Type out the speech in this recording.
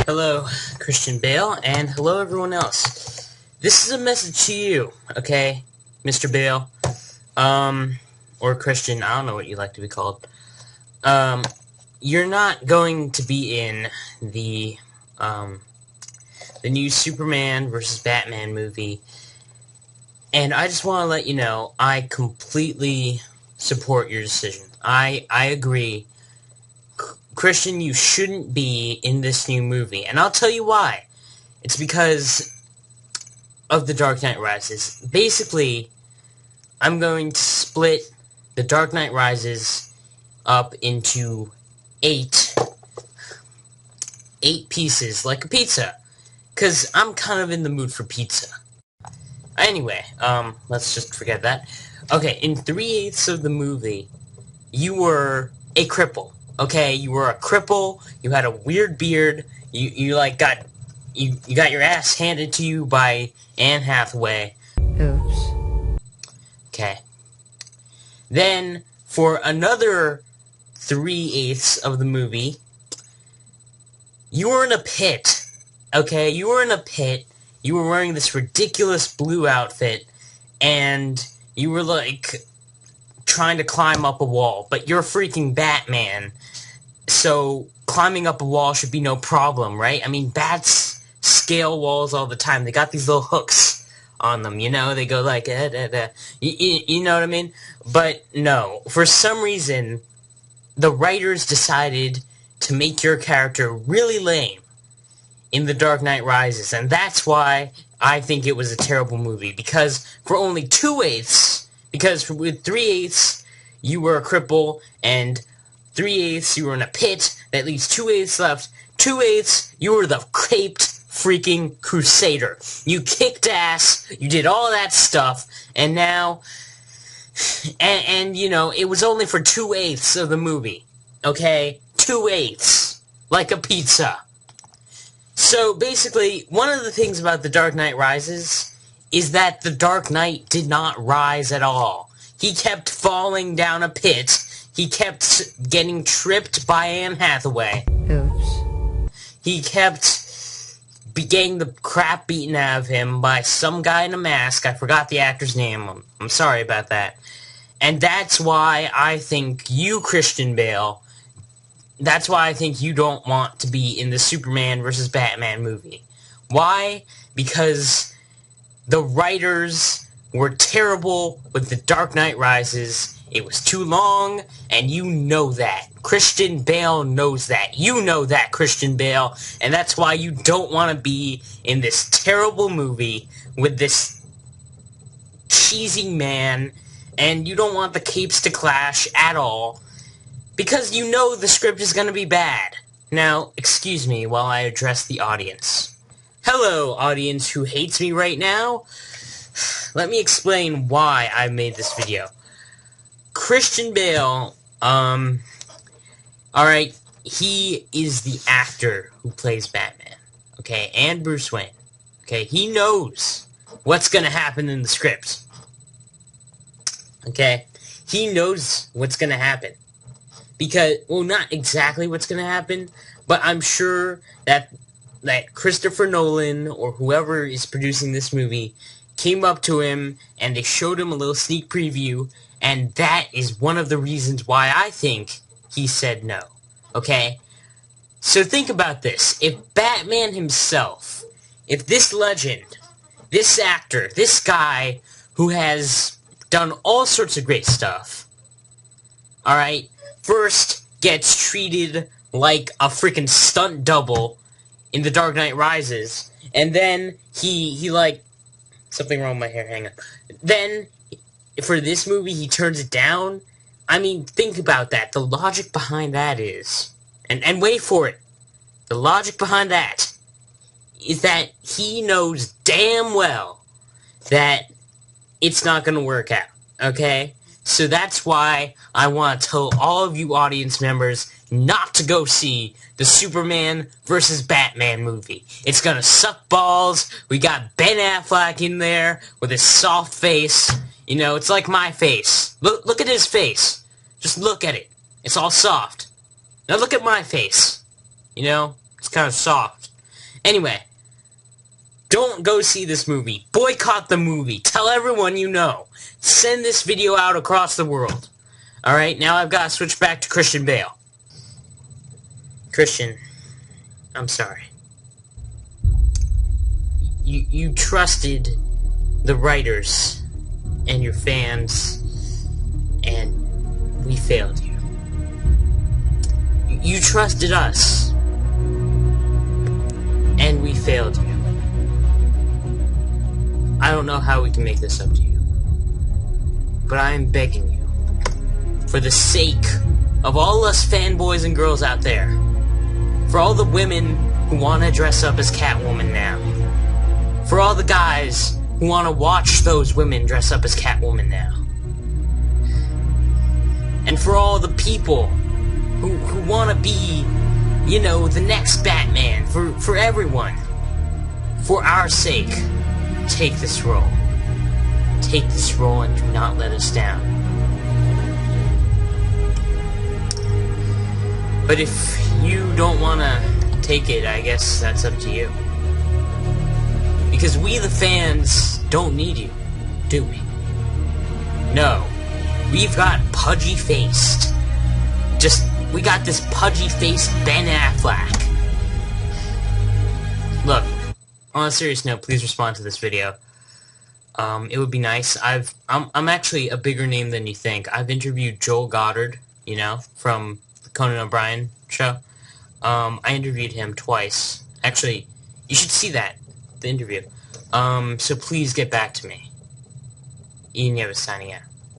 Hello, Christian Bale, and hello everyone else. This is a message to you, okay, Mr. Bale, or Christian, I don't know what you like to be called. You're not going to be in the new Superman versus Batman movie, and I just want to let you know, I completely support your decision. I agree. Christian, you shouldn't be in this new movie, and I'll tell you why. It's because of The Dark Knight Rises. Basically, I'm going to split The Dark Knight Rises up into eight pieces, like a pizza, because I'm kind of in the mood for pizza. Anyway, let's just forget that. Okay, in 3/8 of the movie, you were a cripple. Okay, you were a cripple, you had a weird beard, you got your ass handed to you by Anne Hathaway. Oops. Okay. Then, for another 3/8 of the movie, you were in a pit. Okay, you were in a pit, you were wearing this ridiculous blue outfit, and you were, like, trying to climb up a wall, but you're freaking Batman, so climbing up a wall should be no problem, right? I mean, bats scale walls all the time. They got these little hooks on them, you know? They go like, you know what I mean? But no, for some reason, the writers decided to make your character really lame in The Dark Knight Rises, and that's why I think it was a terrible movie, because for only 2/8, because with 3/8, you were a cripple, and 3/8, you were in a pit, that leaves 2/8 left. 2/8, you were the caped freaking crusader. You kicked ass, you did all that stuff, and now, and you know, it was only for 2/8 of the movie, okay? 2/8, like a pizza. So, basically, one of the things about The Dark Knight Rises is that the Dark Knight did not rise at all. He kept falling down a pit. He kept getting tripped by Anne Hathaway. Oops. He kept getting the crap beaten out of him by some guy in a mask. I forgot the actor's name. I'm sorry about that. And that's why I think you, Christian Bale, that's why I think you don't want to be in the Superman versus Batman movie. Why? Because the writers were terrible with The Dark Knight Rises. It was too long, and you know that. Christian Bale knows that. You know that, Christian Bale, and that's why you don't want to be in this terrible movie with this cheesy man, and you don't want the capes to clash at all, because you know the script is going to be bad. Now, excuse me while I address the audience. Hello, audience who hates me right now. Let me explain why I made this video. Christian Bale, alright, he is the actor who plays Batman, okay, and Bruce Wayne, okay? He knows what's gonna happen in the script, okay? He knows what's gonna happen. Because, well, not exactly what's gonna happen, but I'm sure that Christopher Nolan, or whoever is producing this movie, came up to him, and they showed him a little sneak preview, and that is one of the reasons why I think he said no, okay? So think about this. If Batman himself, if this legend, this actor, this guy who has done all sorts of great stuff, alright, first gets treated like a freaking stunt double in The Dark Knight Rises, and then he like, something wrong with my hair, hang on. Then, for this movie, he turns it down. I mean, think about that. The logic behind that is, and wait for it, the logic behind that is that he knows damn well that it's not going to work out, okay? So that's why I want to tell all of you audience members not to go see the Superman versus Batman movie. It's gonna suck balls. We got Ben Affleck in there with his soft face. You know, it's like my face. Look at his face. Just look at it. It's all soft. Now look at my face. You know, it's kind of soft. Anyway, don't go see this movie. Boycott the movie. Tell everyone you know. Send this video out across the world. Alright, now I've got to switch back to Christian Bale. Christian, I'm sorry. You trusted the writers and your fans, and we failed you. You trusted us, and we failed you. I don't know how we can make this up to you, but I am begging you, for the sake of all us fanboys and girls out there, for all the women who want to dress up as Catwoman now, for all the guys who want to watch those women dress up as Catwoman now, and for all the people who want to be, you know, the next Batman, for everyone, for our sake, take this role. Take this role and do not let us down. But if you don't want to take it, I guess that's up to you. Because we, the fans, don't need you, do we? No. We've got pudgy-faced. We got this pudgy-faced Ben Affleck. Look, on a serious note, please respond to this video. It would be nice. I'm actually a bigger name than you think. I've interviewed Joel Goddard, you know, from the Conan O'Brien show. I interviewed him twice. Actually, you should see that, the interview. So please get back to me. Ian Yevis signing out.